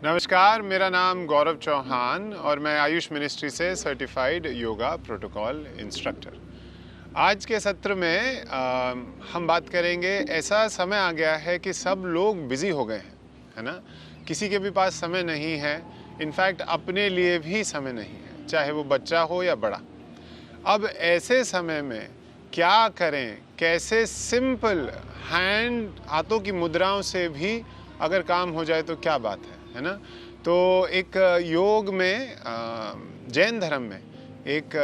नमस्कार, मेरा नाम गौरव चौहान और मैं आयुष मिनिस्ट्री से सर्टिफाइड योगा प्रोटोकॉल इंस्ट्रक्टर। आज के सत्र में हम बात करेंगे। ऐसा समय आ गया है कि सब लोग बिजी हो गए हैं, है ना। किसी के भी पास समय नहीं है, इनफैक्ट अपने लिए भी समय नहीं है, चाहे वो बच्चा हो या बड़ा। अब ऐसे समय में क्या करें, कैसे सिंपल हाथों की मुद्राओं से भी अगर काम हो जाए तो क्या बात है ना। तो एक योग में जैन धर्म में एक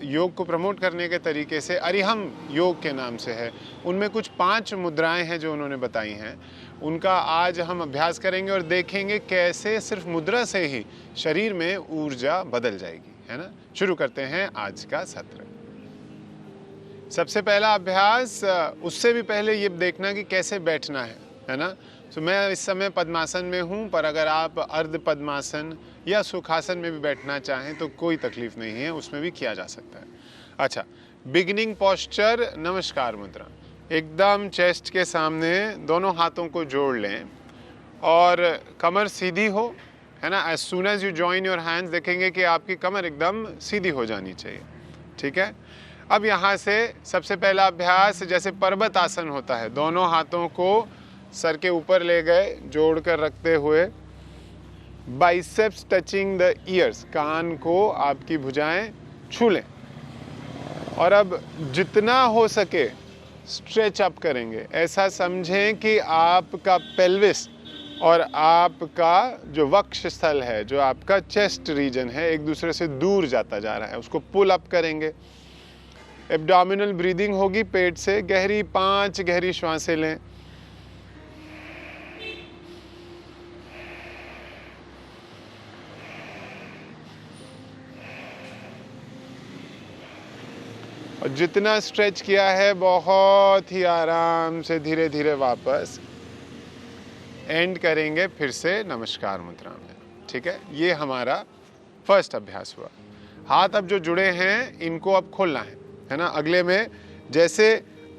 योग को प्रमोट करने के तरीके से अरिहम योग के नाम से है। उनमें कुछ 5 मुद्राएं हैं जो उन्होंने बताई हैं। उनका आज हम अभ्यास करेंगे और देखेंगे कैसे सिर्फ मुद्रा से ही शरीर में ऊर्जा बदल जाएगी, है ना। शुरू करते हैं आज का सत्र। सबसे पहला अभ्यास, उससे भी पहले ये देखना कि कैसे बैठना है ना। तो मैं इस समय पद्मासन में हूँ, पर अगर आप अर्ध पद्मासन या सुखासन में भी बैठना चाहें तो कोई तकलीफ नहीं है, उसमें भी किया जा सकता है। अच्छा, बिगिनिंग पोस्चर, नमस्कार मुद्रा। एकदम चेस्ट के सामने दोनों हाथों को जोड़ लें और कमर सीधी हो, है ना। As soon as you join your hands देखेंगे कि आपकी कमर एकदम सीधी हो जानी चाहिए, ठीक है। अब यहाँ से सबसे पहला अभ्यास, जैसे पर्वत आसन होता है, दोनों हाथों को सर के ऊपर ले गए जोड़कर रखते हुए, बाइसेप्स टचिंग द ईयर्स, कान को आपकी भुजाएं छू लें और अब जितना हो सके स्ट्रेच अप करेंगे। ऐसा समझें कि आपका पेल्विस और आपका जो वक्ष स्थल है, जो आपका चेस्ट रीजन है, एक दूसरे से दूर जाता जा रहा है, उसको पुल अप करेंगे। एब्डोमिनल ब्रीदिंग होगी, पेट से गहरी 5 गहरी श्वासें लें। और जितना स्ट्रेच किया है बहुत ही आराम से धीरे धीरे वापस एंड करेंगे फिर से नमस्कार मुद्रा में, ठीक है। ये हमारा फर्स्ट अभ्यास हुआ। हाथ अब जो जुड़े हैं इनको अब खोलना है ना। अगले में जैसे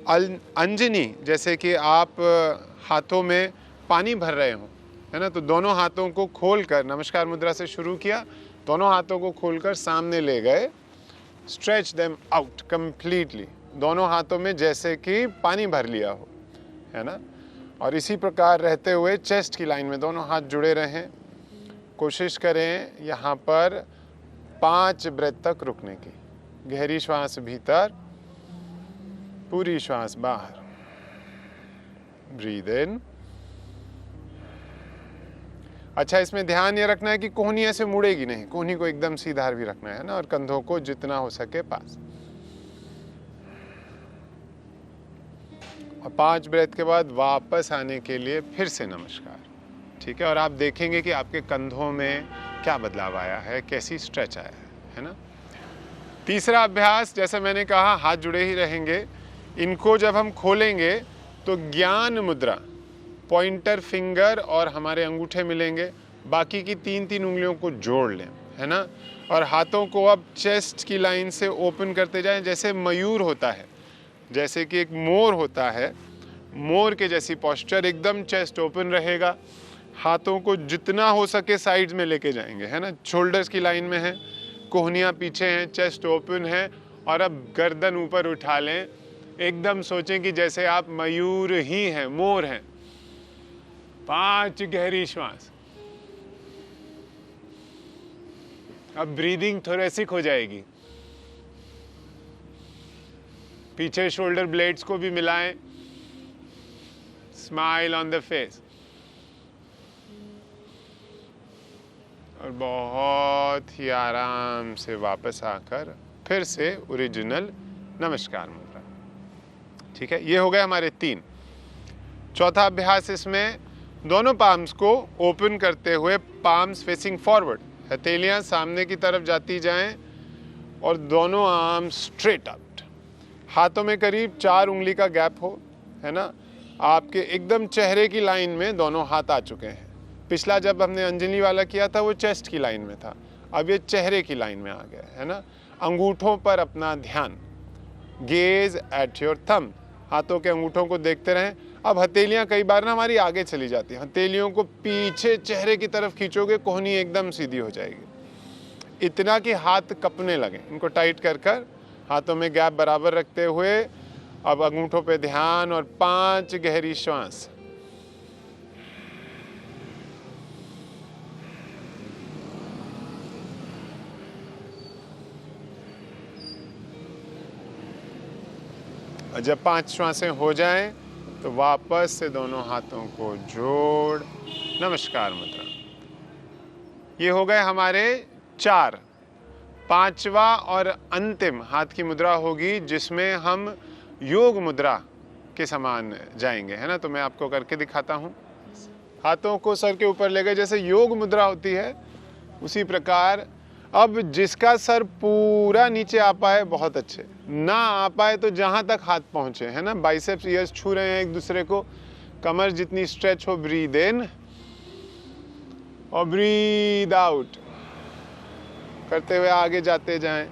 अंजनी, जैसे कि आप हाथों में पानी भर रहे हो, है ना, तो दोनों हाथों को खोलकर नमस्कार मुद्रा से शुरू किया, दोनों हाथों को खोलकर सामने ले गए, स्ट्रेच देम आउट कंप्लीटली, दोनों हाथों में जैसे कि पानी भर लिया हो, है ना। और इसी प्रकार रहते हुए चेस्ट की लाइन में दोनों हाथ जुड़े रहें। कोशिश करें यहाँ पर 5 ब्रेथ तक रुकने की। गहरी श्वास भीतर, पूरी श्वास बाहर। Breathe in. अच्छा, इसमें ध्यान ये रखना है कि कोहनी ऐसे मुड़ेगी नहीं, कोहनी को एकदम सीधा भी रखना है ना, और कंधों को जितना हो सके पास। और 5 ब्रेथ के बाद वापस आने के लिए फिर से नमस्कार, ठीक है। और आप देखेंगे कि आपके कंधों में क्या बदलाव आया है, कैसी स्ट्रेच आया है ना। तीसरा अभ्यास, जैसे मैंने कहा, हाथ जुड़े ही रहेंगे। इनको जब हम खोलेंगे तो ज्ञान मुद्रा, पॉइंटर फिंगर और हमारे अंगूठे मिलेंगे, बाकी की 3-3 उंगलियों को जोड़ लें, है ना। और हाथों को अब चेस्ट की लाइन से ओपन करते जाएं, जैसे मयूर होता है, जैसे कि एक मोर होता है, मोर के जैसी पोस्चर, एकदम चेस्ट ओपन रहेगा। हाथों को जितना हो सके साइड्स में लेके जाएंगे, है ना। शोल्डर्स की लाइन में है, कोहनियाँ पीछे हैं, चेस्ट ओपन है। और अब गर्दन ऊपर उठा लें, एकदम सोचें कि जैसे आप मयूर ही हैं, मोर हैं। 5 गहरी श्वास। अब ब्रीदिंग थोरेसिक हो जाएगी। पीछे शोल्डर ब्लेड्स को भी मिलाएं। Smile on the face. और बहुत ही आराम से वापस आकर फिर से ओरिजिनल नमस्कार मुद्रा, ठीक है। ये हो गए हमारे 3। चौथा अभ्यास, इसमें दोनों पाम्स को ओपन करते हुए, पाम्स फेसिंग फॉरवर्ड, हथेलियां सामने की तरफ जाती जाएं और दोनों आर्म स्ट्रेट अप। हाथों में करीब 4 उंगली का गैप हो, है ना। आपके एकदम चेहरे की लाइन में दोनों हाथ आ चुके हैं। पिछला जब हमने अंजलि वाला किया था वो चेस्ट की लाइन में था, अब ये चेहरे की लाइन में आ गया है ना। अंगूठों पर अपना ध्यान, गेज एट योर थंब, हाथों के अंगूठों को देखते रहें। अब हथेलियां कई बार ना हमारी आगे चली जाती हैं, हथेलियों को पीछे चेहरे की तरफ खींचोगे, कोहनी एकदम सीधी हो जाएगी, इतना कि हाथ कपने लगे। इनको टाइट कर कर हाथों में गैप बराबर रखते हुए अब अंगूठों पे ध्यान और 5 गहरी श्वास। और जब 5 श्वासें हो जाएं तो वापस से दोनों हाथों को जोड़ नमस्कार मुद्रा। ये हो गए हमारे 4। 5वां और अंतिम हाथ की मुद्रा होगी जिसमें हम योग मुद्रा के समान जाएंगे, है ना। तो मैं आपको करके दिखाता हूँ। हाथों को सर के ऊपर ले गए, जैसे योग मुद्रा होती है उसी प्रकार। अब जिसका सर पूरा नीचे आ पाए बहुत अच्छे, ना आ पाए तो जहां तक हाथ पहुंचे, है ना, बाइसेप्स ईयर्स छू रहे हैं एक दूसरे को, कमर जितनी स्ट्रेच हो, ब्रीद इन और ब्रीद आउट करते हुए आगे जाते जाएं।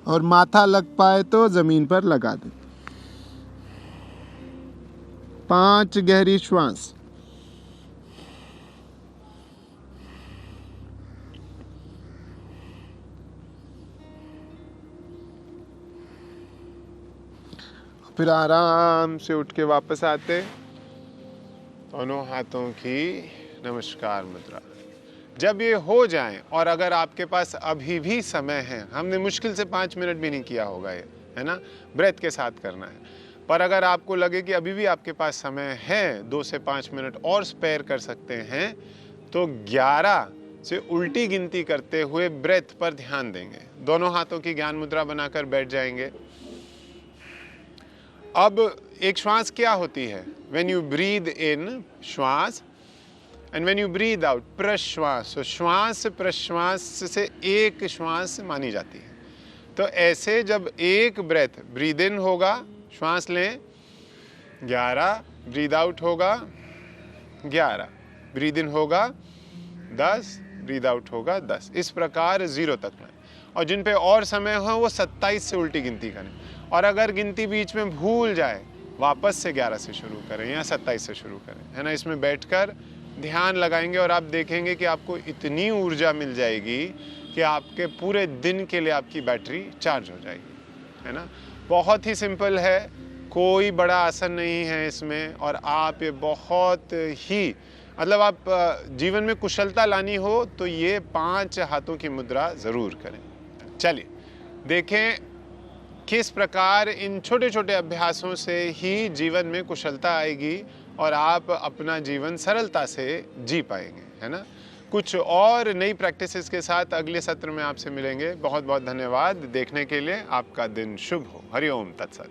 और माथा लग पाए तो जमीन पर लगा दें। 5 गहरी श्वास। फिर आराम से उठ के वापस आते, दोनों हाथों की नमस्कार मुद्रा। जब ये हो जाए और अगर आपके पास अभी भी समय है, हमने मुश्किल से 5 मिनट भी नहीं किया होगा ये, है ना, ब्रेथ के साथ करना है, पर अगर आपको लगे कि अभी भी आपके पास समय है, 2 से 5 मिनट और स्पेयर कर सकते हैं, तो 11 से उल्टी गिनती करते हुए ब्रेथ पर ध्यान देंगे। दोनों हाथों की ज्ञान मुद्रा बनाकर बैठ जाएंगे। अब एक श्वास क्या होती है? व्हेन यू ब्रीद इन श्वास and when you breathe out प्रश्वास। तो श्वास प्रश्वास से एक श्वास मानी जाती है। तो ऐसे जब एक ब्रेथ ब्रीद इन होगा, श्वास लें 11, ब्रीद आउट होगा 11, ब्रीद इन होगा 10, ब्रीद आउट होगा 10, इस प्रकार 0 तक लें। और जिन पे और समय हो वो 27 से उल्टी गिनती करें, और अगर गिनती बीच में भूल जाए वापस से 11 से शुरू करें या 27 से शुरू करें, है ना। इसमें बैठकर ध्यान लगाएंगे और आप देखेंगे कि आपको इतनी ऊर्जा मिल जाएगी कि आपके पूरे दिन के लिए आपकी बैटरी चार्ज हो जाएगी, है ना। बहुत ही सिंपल है, कोई बड़ा आसन नहीं है इसमें, और आप ये बहुत ही मतलब आप जीवन में कुशलता लानी हो तो ये 5 हाथों की मुद्रा ज़रूर करें। चलिए देखें किस प्रकार इन छोटे छोटे अभ्यासों से ही जीवन में कुशलता आएगी और आप अपना जीवन सरलता से जी पाएंगे, है ना। कुछ और नई प्रैक्टिसेस के साथ अगले सत्र में आपसे मिलेंगे। बहुत बहुत धन्यवाद देखने के लिए। आपका दिन शुभ हो। हरि ओम तत्सत।